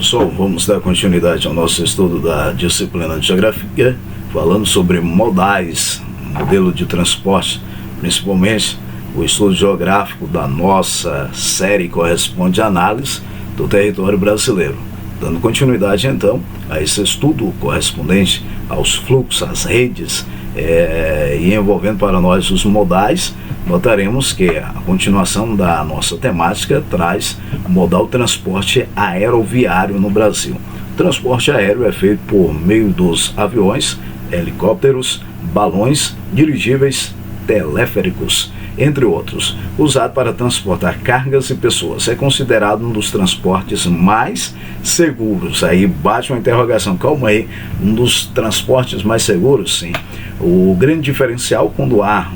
pessoal, vamos dar continuidade ao nosso estudo da disciplina de Geografia, falando sobre modais, modelo de transporte, principalmente o estudo geográfico da nossa série corresponde à análise do território brasileiro. Dando continuidade então a esse estudo correspondente aos fluxos, às redes, e envolvendo para nós os modais, notaremos que a continuação da nossa temática traz o modal transporte aeroviário no Brasil. O transporte aéreo é feito por meio dos aviões, helicópteros, balões, dirigíveis, teleféricos, entre outros, usado para transportar cargas e pessoas. É considerado um dos transportes mais seguros. Aí bate uma interrogação, calma aí, um dos transportes mais seguros? Sim. O grande diferencial quando há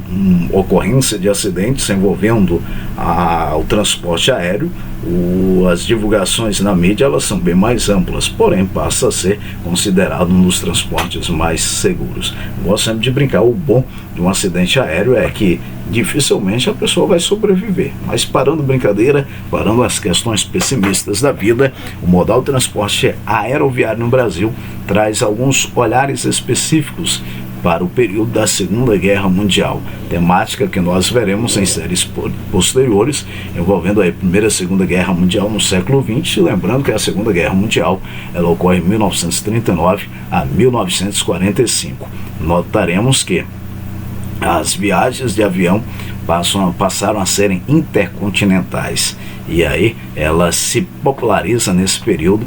ocorrência de acidentes envolvendo o transporte aéreo, as divulgações na mídia elas são bem mais amplas, porém passa a ser considerado um dos transportes mais seguros. Gosto sempre de brincar, o bom de um acidente aéreo é que dificilmente a pessoa vai sobreviver, mas parando brincadeira, parando as questões pessimistas da vida, o modal transporte aeroviário no Brasil traz alguns olhares específicos para o período da Segunda Guerra Mundial, temática que nós veremos em séries posteriores, envolvendo a Primeira e Segunda Guerra Mundial no século XX, lembrando que a Segunda Guerra Mundial ela ocorre de 1939 a 1945. Notaremos que as viagens de avião passaram a serem intercontinentais, e aí ela se populariza nesse período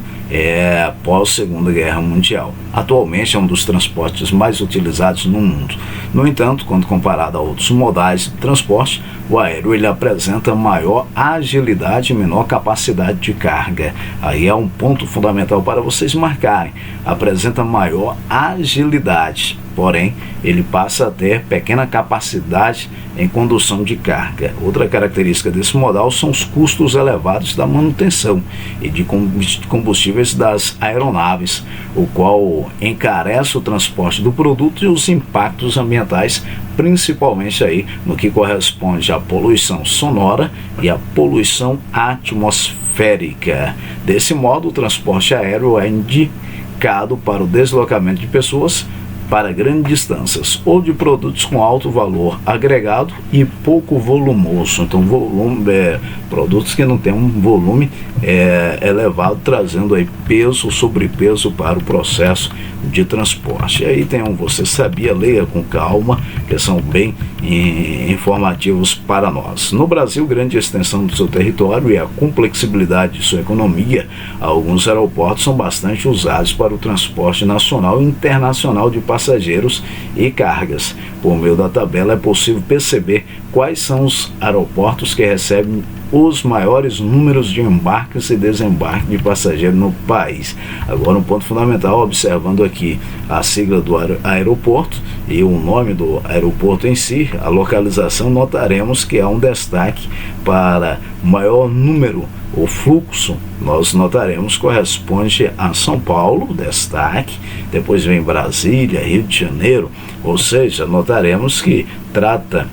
após a Segunda Guerra Mundial. Atualmente é um dos transportes mais utilizados no mundo. No entanto, quando comparado a outros modais de transporte, o aéreo ele apresenta maior agilidade e menor capacidade de carga. Aí é um ponto fundamental para vocês marcarem. Apresenta maior agilidade, porém ele passa a ter pequena capacidade em condução de carga. Outra característica desse modal são os custos elevados da manutenção e de combustíveis das aeronaves, o qual encarece o transporte do produto e os impactos ambientais, principalmente aí no que corresponde à poluição sonora e à poluição atmosférica. Desse modo, o transporte aéreo é indicado para o deslocamento de pessoas para grandes distâncias ou de produtos com alto valor agregado e pouco volumoso. Então, produtos que não têm um volume elevado, trazendo aí peso, sobrepeso para o processo de transporte. E aí tem você sabia, leia com calma, que são bem informativos para nós. No Brasil, grande extensão do seu território e a complexibilidade de sua economia, alguns aeroportos são bastante usados para o transporte nacional e internacional de passageiros e cargas. Por meio da tabela é possível perceber quais são os aeroportos que recebem os maiores números de embarques e desembarques de passageiros no país. Agora um ponto fundamental, observando aqui a sigla do aeroporto e o nome do aeroporto em si, a localização, notaremos que há um destaque para maior número. O fluxo, nós notaremos, corresponde a São Paulo, destaque, depois vem Brasília, Rio de Janeiro, ou seja, notaremos que trata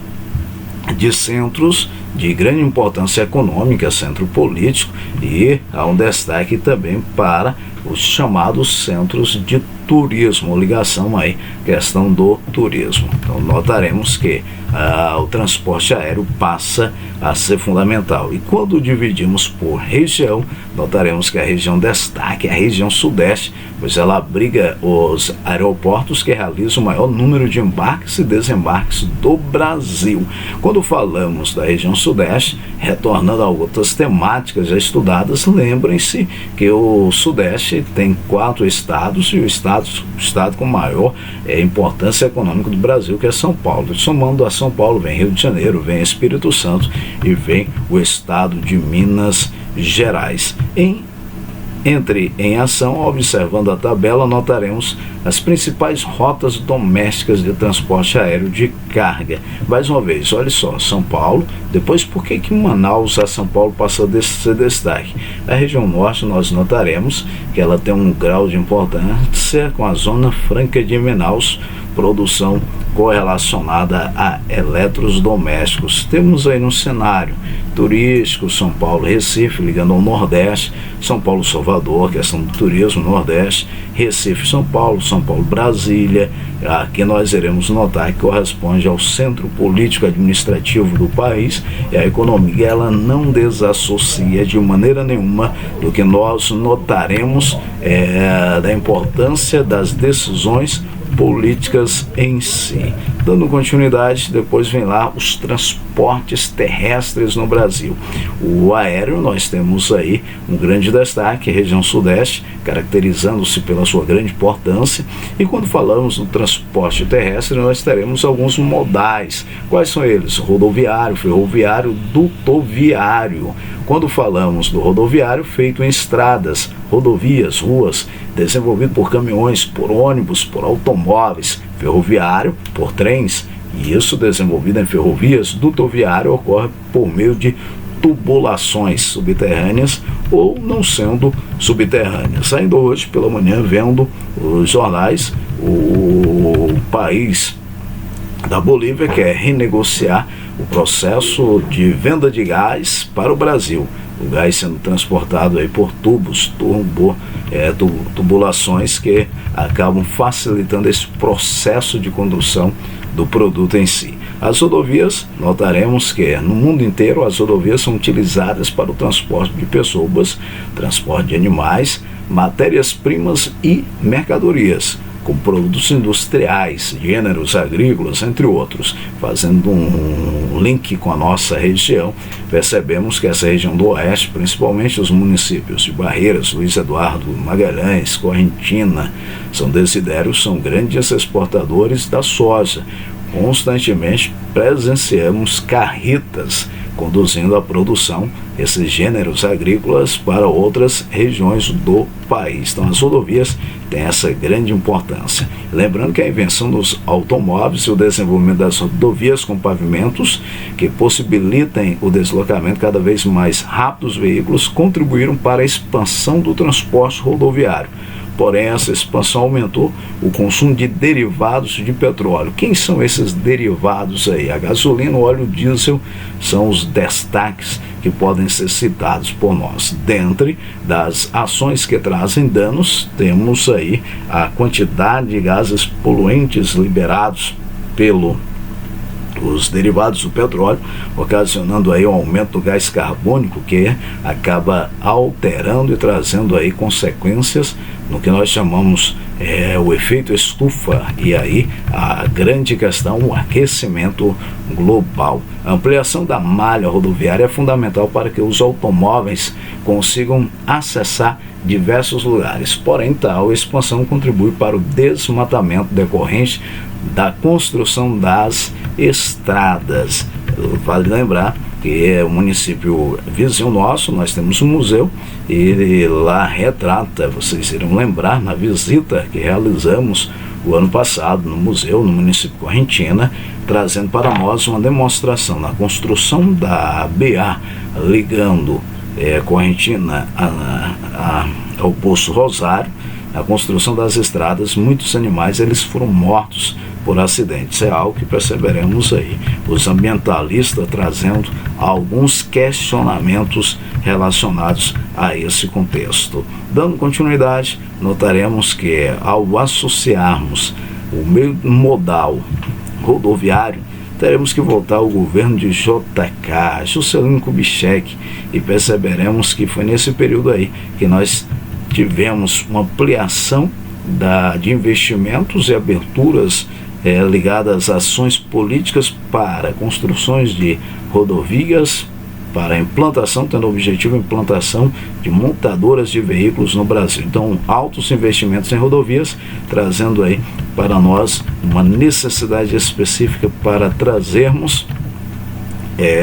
de centros de grande importância econômica, centro político, e há um destaque também para os chamados centros de turismo, ligação aí, questão do turismo. Então notaremos que o transporte aéreo passa a ser fundamental. E quando dividimos por região, notaremos que a região destaque é a região sudeste, pois ela abriga os aeroportos que realizam o maior número de embarques e desembarques do Brasil. Quando falamos da região sudeste, retornando a outras temáticas já estudadas, lembrem-se que o sudeste tem 4 estados e o estado com maior importância econômica do Brasil, que é São Paulo. Somando a São Paulo, vem Rio de Janeiro, vem Espírito Santo e vem o estado de Minas Gerais. Em ação, observando a tabela, notaremos as principais rotas domésticas de transporte aéreo de carga. Mais uma vez, olha só, São Paulo, depois por que Manaus a São Paulo passa a ser destaque? A região norte nós notaremos que ela tem um grau de importância com a Zona Franca de Manaus, produção correlacionada a eletrodomésticos. Temos aí no cenário turístico São Paulo, Recife, ligando ao Nordeste, São Paulo, Salvador, questão do turismo, Nordeste, Recife, São Paulo, Brasília. Aqui nós iremos notar que corresponde ao centro político administrativo do país, e a economia ela não desassocia de maneira nenhuma do que nós notaremos da importância das decisões políticas em si. Dando continuidade, depois vem lá os transportes terrestres no Brasil. O aéreo, nós temos aí um grande destaque, região sudeste, caracterizando-se pela sua grande importância. E quando falamos do transporte terrestre, nós teremos alguns modais. Quais são eles? Rodoviário, ferroviário, dutoviário. Quando falamos do rodoviário, feito em estradas, rodovias, ruas, desenvolvido por caminhões, por ônibus, por automóveis, ferroviário, por trens, e isso desenvolvido em ferrovias, dutoviário ocorre por meio de tubulações subterrâneas ou não sendo subterrâneas. Ainda hoje pela manhã, vendo os jornais, o país da Bolívia quer renegociar o processo de venda de gás para o Brasil. O gás sendo transportado aí por tubulações que acabam facilitando esse processo de condução do produto em si. As rodovias, notaremos que no mundo inteiro as rodovias são utilizadas para o transporte de pessoas, transporte de animais, matérias-primas e mercadorias, com produtos industriais, gêneros agrícolas, entre outros. Fazendo um link com a nossa região, percebemos que essa região do Oeste, principalmente os municípios de Barreiras, Luiz Eduardo, Magalhães, Correntina, São Desidério, são grandes exportadores da soja. Constantemente presenciamos carretas conduzindo a produção desses gêneros agrícolas para outras regiões do país. Então as rodovias têm essa grande importância. Lembrando que a invenção dos automóveis e o desenvolvimento das rodovias com pavimentos que possibilitem o deslocamento cada vez mais rápido dos veículos contribuíram para a expansão do transporte rodoviário. Porém, essa expansão aumentou o consumo de derivados de petróleo. Quem são esses derivados aí? A gasolina, o óleo diesel são os destaques que podem ser citados por nós. Dentre das ações que trazem danos, temos aí a quantidade de gases poluentes liberados os derivados do petróleo, ocasionando aí um aumento do gás carbônico que acaba alterando e trazendo aí consequências no que nós chamamos o efeito estufa, e aí a grande questão, o aquecimento global. A ampliação da malha rodoviária é fundamental para que os automóveis consigam acessar diversos lugares. Porém, tal expansão contribui para o desmatamento decorrente da construção das estradas. Vale lembrar que o município vizinho nosso, nós temos um museu, e ele lá retrata, vocês irão lembrar, na visita que realizamos o ano passado no museu, no município de Correntina, trazendo para nós uma demonstração na construção da BA, ligando Correntina ao Poço Rosário. Na construção das estradas, muitos animais eles foram mortos por acidentes. É algo que perceberemos aí. Os ambientalistas trazendo alguns questionamentos relacionados a esse contexto. Dando continuidade, notaremos que ao associarmos o meio modal rodoviário, teremos que voltar ao governo de JK, Juscelino Kubitschek, e perceberemos que foi nesse período aí que nós tivemos uma ampliação de investimentos e aberturas ligadas a ações políticas para construções de rodovias, para a implantação, tendo o objetivo de implantação de montadoras de veículos no Brasil. Então, altos investimentos em rodovias, trazendo aí para nós uma necessidade específica para trazermos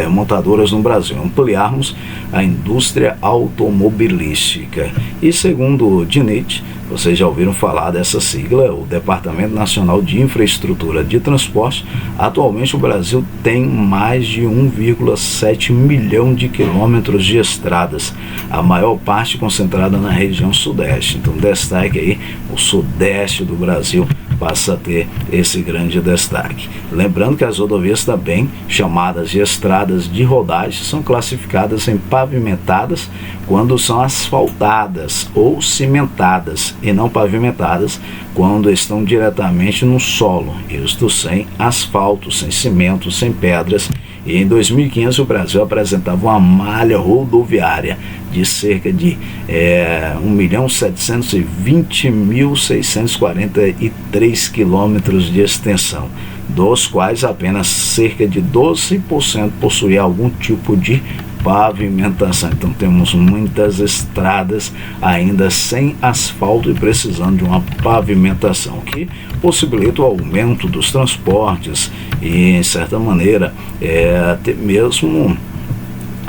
montadoras no Brasil, ampliarmos a indústria automobilística. E segundo o DINIT, vocês já ouviram falar dessa sigla, o Departamento Nacional de Infraestrutura de Transporte. Atualmente o Brasil tem mais de 1,7 milhão de quilômetros de estradas, a maior parte concentrada na região sudeste. Então destaque aí o sudeste do Brasil passa a ter esse grande destaque. Lembrando que as rodovias também, chamadas de estradas de rodagem, são classificadas em pavimentadas quando são asfaltadas ou cimentadas, e não pavimentadas quando estão diretamente no solo, isto sem asfalto, sem cimento, sem pedras. E em 2015 o Brasil apresentava uma malha rodoviária de cerca de 1.720.643 quilômetros de extensão, dos quais apenas cerca de 12% possuía algum tipo de pavimentação. Então temos muitas estradas ainda sem asfalto e precisando de uma pavimentação que possibilita o aumento dos transportes e, em certa maneira, até mesmo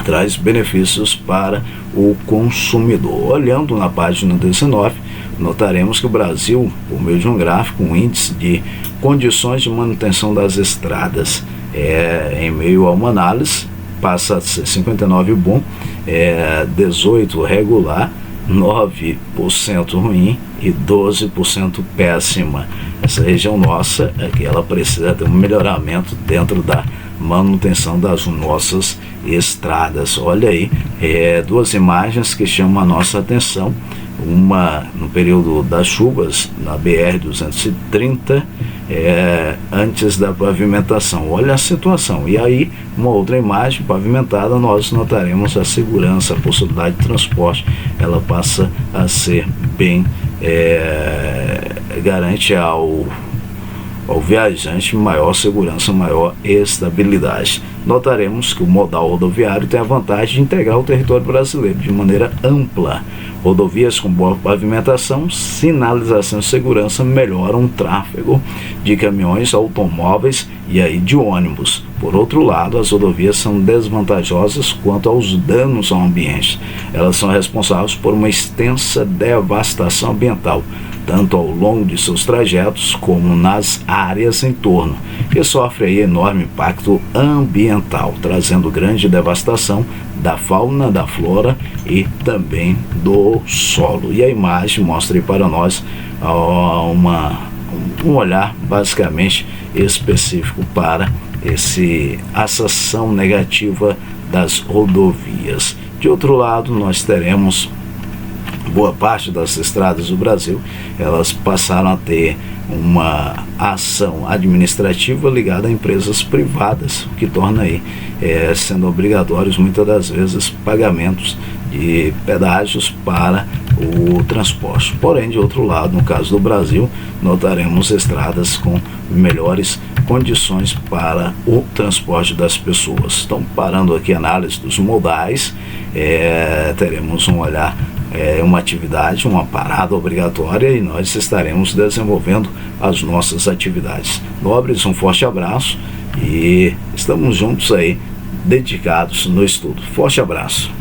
traz benefícios para o consumidor. Olhando na página 19, notaremos que o Brasil, por meio de um gráfico, um índice de condições de manutenção das estradas, em meio a uma análise, passa a ser 59 bom, 18 regular, 9% ruim e 12% péssima. Essa região nossa é que ela precisa ter um melhoramento dentro da manutenção das nossas estradas. Olha aí, duas imagens que chamam a nossa atenção. Uma no período das chuvas na BR-230, antes da pavimentação. Olha a situação. E aí, uma outra imagem pavimentada, nós notaremos a segurança, a possibilidade de transporte, ela passa a ser bem, garante ao viajante maior segurança, maior estabilidade. Notaremos que o modal rodoviário tem a vantagem de integrar o território brasileiro de maneira ampla. Rodovias com boa pavimentação, sinalização e segurança melhoram o tráfego de caminhões, automóveis e aí de ônibus. Por outro lado, as rodovias são desvantajosas quanto aos danos ao ambiente. Elas são responsáveis por uma extensa devastação ambiental, tanto ao longo de seus trajetos como nas áreas em torno, que sofre aí enorme impacto ambiental, trazendo grande devastação da fauna, da flora e também do solo. E a imagem mostra aí para nós um olhar basicamente específico para essa ação negativa das rodovias. De outro lado, nós teremos boa parte das estradas do Brasil, elas passaram a ter uma ação administrativa ligada a empresas privadas, o que torna aí sendo obrigatórios muitas das vezes pagamentos de pedágios para o transporte. Porém, de outro lado, no caso do Brasil, notaremos estradas com melhores condições para o transporte das pessoas. Então, parando aqui a análise dos modais, teremos um olhar, uma atividade, uma parada obrigatória, e nós estaremos desenvolvendo as nossas atividades. Nobres, um forte abraço e estamos juntos aí, dedicados no estudo. Forte abraço.